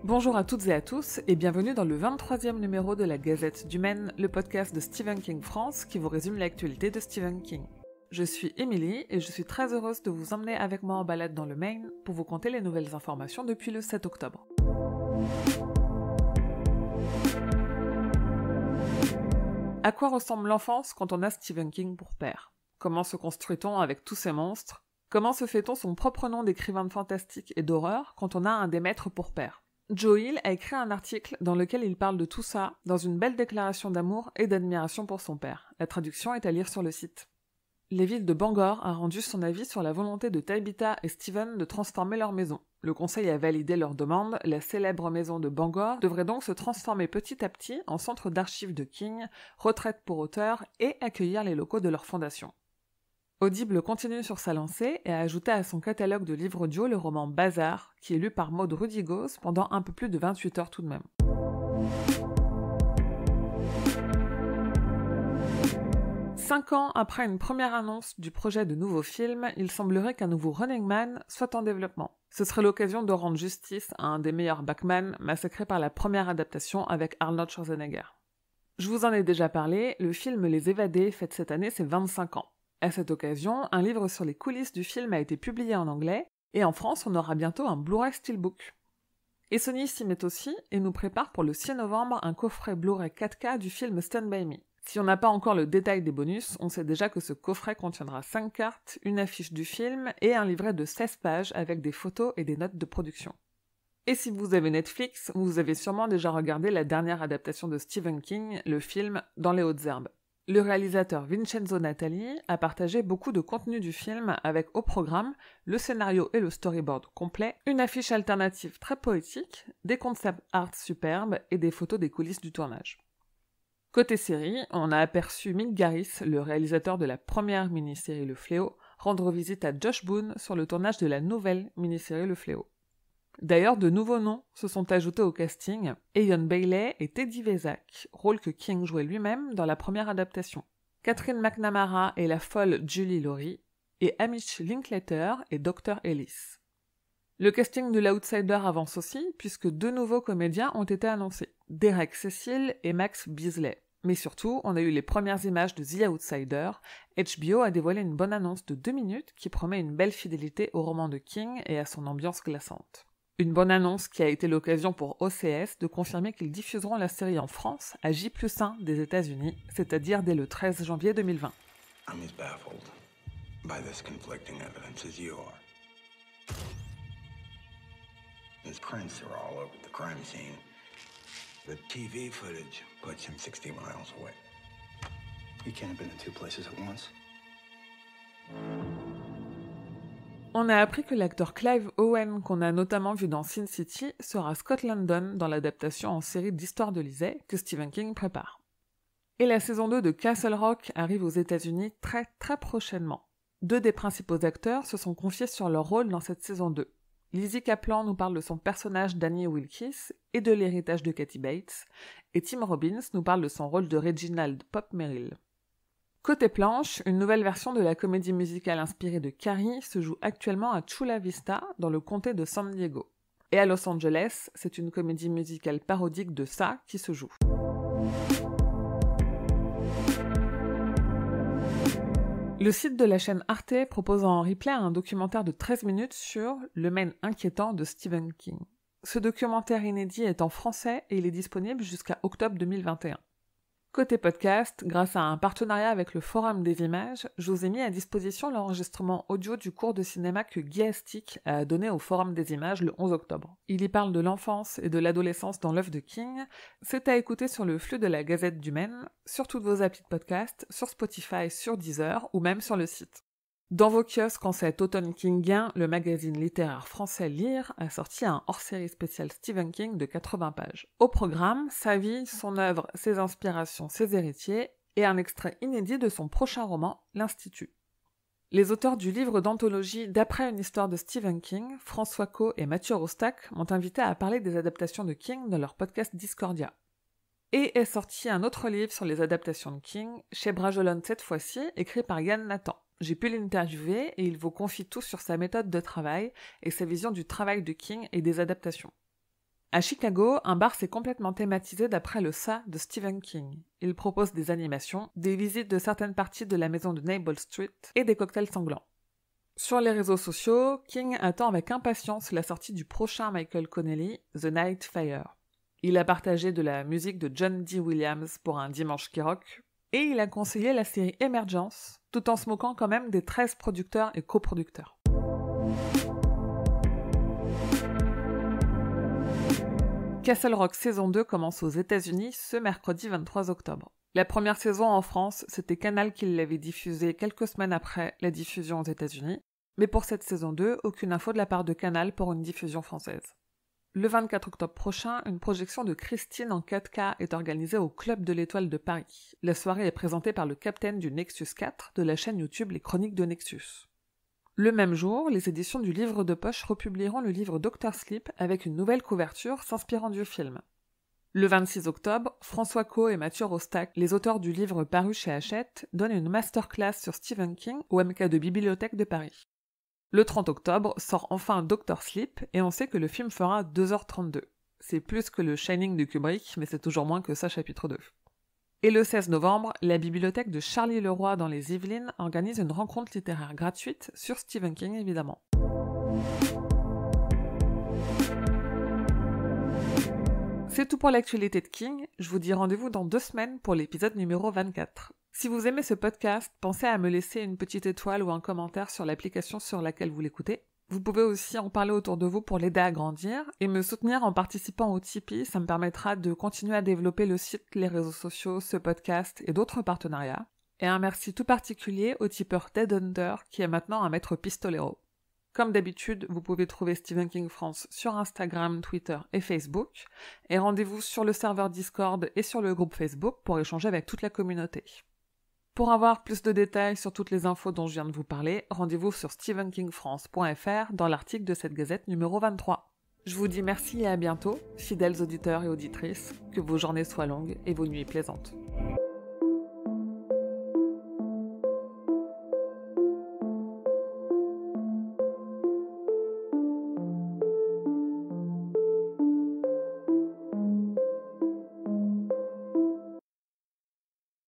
Bonjour à toutes et à tous et bienvenue dans le 23e numéro de la Gazette du Maine, le podcast de Stephen King France qui vous résume l'actualité de Stephen King. Je suis Emily et je suis très heureuse de vous emmener avec moi en balade dans le Maine pour vous conter les nouvelles informations depuis le 7 octobre. À quoi ressemble l'enfance quand on a Stephen King pour père? Comment se construit-on avec tous ces monstres? Comment se fait-on son propre nom d'écrivain de fantastique et d'horreur quand on a un des maîtres pour père? Joe Hill a écrit un article dans lequel il parle de tout ça, dans une belle déclaration d'amour et d'admiration pour son père. La traduction est à lire sur le site. L'évêque de Bangor a rendu son avis sur la volonté de Tabitha et Stephen de transformer leur maison. Le conseil a validé leur demande, la célèbre maison de Bangor devrait donc se transformer petit à petit en centre d'archives de King, retraite pour auteurs et accueillir les locaux de leur fondation. Audible continue sur sa lancée et a ajouté à son catalogue de livres audio le roman Bazar, qui est lu par Maud Rudigos pendant un peu plus de 28 heures tout de même. Cinq ans après une première annonce du projet de nouveau film, il semblerait qu'un nouveau Running Man soit en développement. Ce serait l'occasion de rendre justice à un des meilleurs Batman massacré par la première adaptation avec Arnold Schwarzenegger. Je vous en ai déjà parlé, le film Les Évadés fête cette année ses 25 ans. À cette occasion, un livre sur les coulisses du film a été publié en anglais, et en France, on aura bientôt un Blu-ray Steelbook. Et Sony s'y met aussi, et nous prépare pour le 6 novembre un coffret Blu-ray 4K du film Stand By Me. Si on n'a pas encore le détail des bonus, on sait déjà que ce coffret contiendra 5 cartes, une affiche du film, et un livret de 16 pages avec des photos et des notes de production. Et si vous avez Netflix, vous avez sûrement déjà regardé la dernière adaptation de Stephen King, le film Dans les hautes herbes. Le réalisateur Vincenzo Natali a partagé beaucoup de contenu du film avec au programme le scénario et le storyboard complet, une affiche alternative très poétique, des concept art superbes et des photos des coulisses du tournage. Côté série, on a aperçu Mick Garris, le réalisateur de la première mini-série Le Fléau, rendre visite à Josh Boone sur le tournage de la nouvelle mini-série Le Fléau. D'ailleurs, de nouveaux noms se sont ajoutés au casting, Eion Bailey et Teddy Vezak, rôle que King jouait lui-même dans la première adaptation. Catherine McNamara et la folle Julie Laurie, et Hamish Linklater et Dr. Ellis. Le casting de l'Outsider avance aussi, puisque deux nouveaux comédiens ont été annoncés, Derek Cecil et Max Beasley. Mais surtout, on a eu les premières images de The Outsider. HBO a dévoilé une bonne annonce de 2 minutes qui promet une belle fidélité au roman de King et à son ambiance glaçante. Une bonne annonce qui a été l'occasion pour OCS de confirmer qu'ils diffuseront la série en France à J+1 des États-Unis, c'est-à-dire dès le 13 janvier 2020. I'm as baffled by this conflicting evidence as you are. His prints are all over the crime scene. The TV footage puts him 60 miles away. He can't have been in two places at once. On a appris que l'acteur Clive Owen, qu'on a notamment vu dans Sin City, sera Scott Landon dans l'adaptation en série d'Histoire de Lisée que Stephen King prépare. Et la saison 2 de Castle Rock arrive aux États-Unis très prochainement. 2 des principaux acteurs se sont confiés sur leur rôle dans cette saison 2. Lizzie Kaplan nous parle de son personnage Danny Wilkes et de l'héritage de Kathy Bates, et Tim Robbins nous parle de son rôle de Reginald Pop Merrill. Côté planche, une nouvelle version de la comédie musicale inspirée de Carrie se joue actuellement à Chula Vista, dans le comté de San Diego. Et à Los Angeles, c'est une comédie musicale parodique de ça qui se joue. Le site de la chaîne Arte propose en replay un documentaire de 13 minutes sur Le Maine inquiétant de Stephen King. Ce documentaire inédit est en français et il est disponible jusqu'à octobre 2021. Côté podcast, grâce à un partenariat avec le Forum des Images, je vous ai mis à disposition l'enregistrement audio du cours de cinéma que Guy Astic a donné au Forum des Images le 11 octobre. Il y parle de l'enfance et de l'adolescence dans l'œuvre de King. C'est à écouter sur le flux de la Gazette du Maine, sur toutes vos applis de podcast, sur Spotify, sur Deezer ou même sur le site. Dans vos kiosques, en cet automne kingien, le magazine littéraire français Lire a sorti un hors-série spécial Stephen King de 80 pages. Au programme, sa vie, son œuvre, ses inspirations, ses héritiers, et un extrait inédit de son prochain roman, L'Institut. Les auteurs du livre d'anthologie D'après une histoire de Stephen King, François Caux et Mathieu Rostac, m'ont invité à parler des adaptations de King dans leur podcast Discordia. Et est sorti un autre livre sur les adaptations de King, chez Bragelonne cette fois-ci, écrit par Yann Nathan. J'ai pu l'interviewer et il vous confie tout sur sa méthode de travail et sa vision du travail de King et des adaptations. À Chicago, un bar s'est complètement thématisé d'après le Ça de Stephen King. Il propose des animations, des visites de certaines parties de la maison de Nabal Street et des cocktails sanglants. Sur les réseaux sociaux, King attend avec impatience la sortie du prochain Michael Connelly, The Night Fire. Il a partagé de la musique de John D. Williams pour un dimanche qui rock, et il a conseillé la série Emergence, tout en se moquant quand même des 13 producteurs et coproducteurs. Castle Rock saison 2 commence aux États-Unis ce mercredi 23 octobre. La première saison en France, c'était Canal qui l'avait diffusée quelques semaines après la diffusion aux États-Unis, mais pour cette saison 2, aucune info de la part de Canal pour une diffusion française. Le 24 octobre prochain, une projection de Christine en 4K est organisée au Club de l'Étoile de Paris. La soirée est présentée par le capitaine du Nexus 4 de la chaîne YouTube Les Chroniques de Nexus. Le même jour, les éditions du Livre de Poche republieront le livre Dr Sleep avec une nouvelle couverture s'inspirant du film. Le 26 octobre, François Caux et Mathieu Rostac, les auteurs du livre paru chez Hachette, donnent une masterclass sur Stephen King au MK de Bibliothèque de Paris. Le 30 octobre sort enfin Dr Sleep et on sait que le film fera 2h32. C'est plus que le Shining de Kubrick, mais c'est toujours moins que ça chapitre 2. Et le 16 novembre, la bibliothèque de Charlie Leroy dans les Yvelines organise une rencontre littéraire gratuite sur Stephen King évidemment. C'est tout pour l'actualité de King, je vous dis rendez-vous dans 2 semaines pour l'épisode numéro 24. Si vous aimez ce podcast, pensez à me laisser une petite étoile ou un commentaire sur l'application sur laquelle vous l'écoutez. Vous pouvez aussi en parler autour de vous pour l'aider à grandir et me soutenir en participant au Tipeee, ça me permettra de continuer à développer le site, les réseaux sociaux, ce podcast et d'autres partenariats. Et un merci tout particulier au tipeur Dead Hunter qui est maintenant un maître pistolero. Comme d'habitude, vous pouvez trouver Stephen King France sur Instagram, Twitter et Facebook. Et rendez-vous sur le serveur Discord et sur le groupe Facebook pour échanger avec toute la communauté. Pour avoir plus de détails sur toutes les infos dont je viens de vous parler, rendez-vous sur stephenkingfrance.fr dans l'article de cette gazette numéro 23. Je vous dis merci et à bientôt, fidèles auditeurs et auditrices, que vos journées soient longues et vos nuits plaisantes.